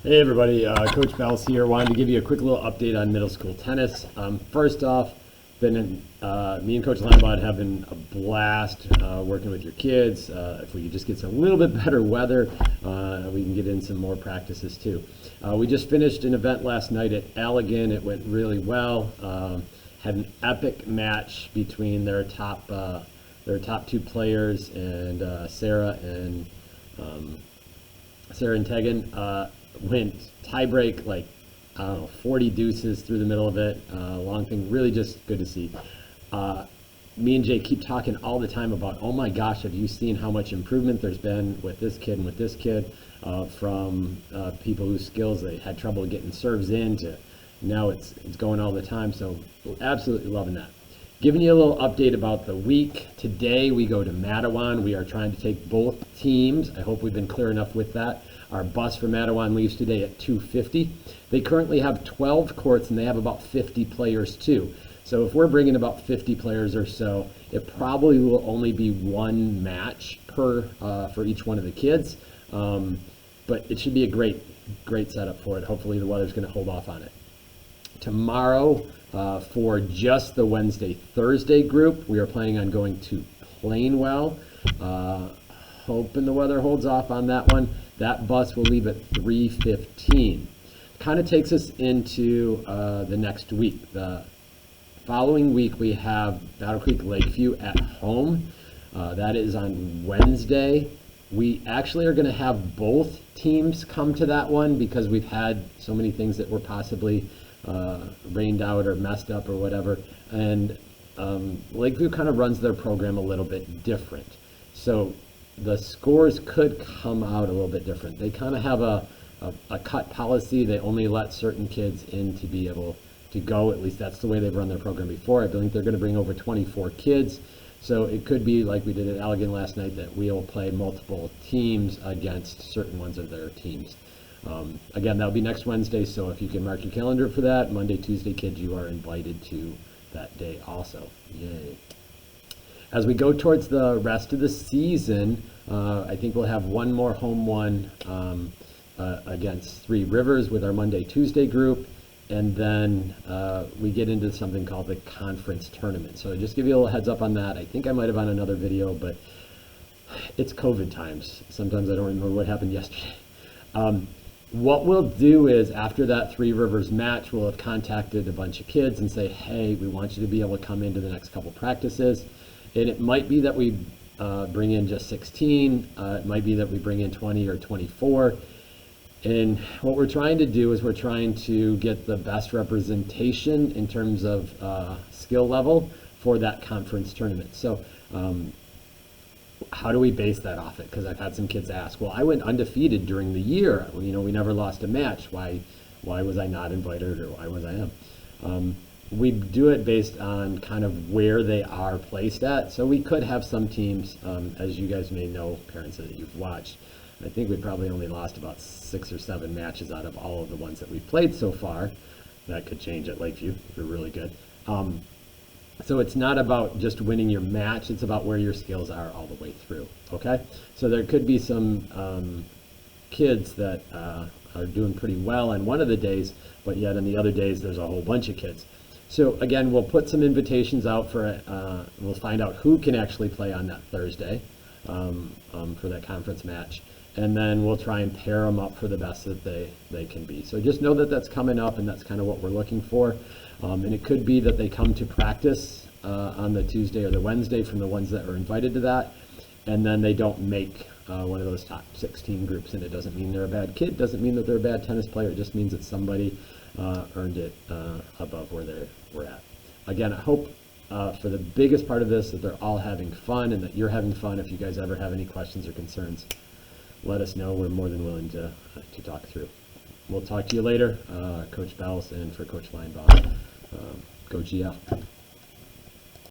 Hey everybody, Coach Bells here. Wanted to give you a quick little update on middle school tennis. First off, me and Coach Leinbach having a blast working with your kids. If we could just get some little bit better weather, we can get in some more practices too. We just finished an event last night at Allegan. It went really well. Had an epic match between their top two players and Sarah and Tegan. Went tiebreak, like, I don't know, 40 deuces through the middle of it. Long thing, really just good to see. Me and Jay keep talking all the time about, oh my gosh, have you seen how much improvement there's been with this kid and with this kid, from people whose skills they had trouble getting serves in to now it's going all the time. So absolutely loving that. Giving you a little update about the week. Today we go to Matawan. We are trying to take both teams. I hope we've been clear enough with that. Our bus for Matawan leaves today at 2:50. They currently have 12 courts and they have about 50 players too. So if we're bringing about 50 players or so, it probably will only be one match per for each one of the kids. But it should be a great setup for it. Hopefully the weather's going to hold off on it. Tomorrow, for just the Wednesday-Thursday group, we are planning on going to Plainwell. Hoping the weather holds off on that one. That bus will leave at 3:15. Kind of takes us into the next week. The following week we have Battle Creek Lakeview at home. That is on Wednesday. We actually are going to have both teams come to that one because we've had so many things that were possibly rained out or messed up or whatever. And Lakeview kind of runs their program a little bit different. So the scores could come out a little bit different. They kind of have a cut policy. They only let certain kids in to be able to go. At least that's the way they've run their program before. I believe they're going to bring over 24 kids. So it could be like we did at Allegan last night, that we'll play multiple teams against certain ones of their teams. Again, that'll be next Wednesday, so if you can mark your calendar for that. Monday, Tuesday, kids, you are invited to that day also. Yay. As we go towards the rest of the season, I think we'll have one more home one against Three Rivers with our Monday, Tuesday group, and then we get into something called the conference tournament. So just give you a little heads up on that. I think I might have on another video, but it's COVID times. Sometimes I don't remember what happened yesterday. What we'll do is, after that Three Rivers match, we'll have contacted a bunch of kids and say, hey, we want you to be able to come into the next couple practices. And it might be that we bring in just 16. It might be that we bring in 20 or 24. And what we're trying to do is we're trying to get the best representation in terms of skill level for that conference tournament. So how do we base that off it? Because I've had some kids ask, well, I went undefeated during the year. You know, we never lost a match. Why was I not invited, or why was I am? We do it based on kind of where they are placed at. So we could have some teams, as you guys may know, parents that you've watched, I think we probably only lost about 6 or 7 matches out of all of the ones that we've played so far. That could change at Lakeview if you're really good. So it's not about just winning your match, it's about where your skills are all the way through, okay? So there could be some kids that are doing pretty well on one of the days, but yet on the other days there's a whole bunch of kids. So again, we'll put some invitations out for, we'll find out who can actually play on that Thursday for that conference match. And then we'll try and pair them up for the best that they can be. So just know that that's coming up, and that's kind of what we're looking for. And it could be that they come to practice on the Tuesday or the Wednesday from the ones that are invited to that, and then they don't make one of those top 16 groups. And it doesn't mean they're a bad kid, doesn't mean that they're a bad tennis player, it just means that somebody earned it above where we're at. Again, I hope for the biggest part of this that they're all having fun and that you're having fun. If you guys ever have any questions or concerns, let us know. We're more than willing to talk through. We'll talk to you later. Coach Bells, and for Coach Leinbach, go GF.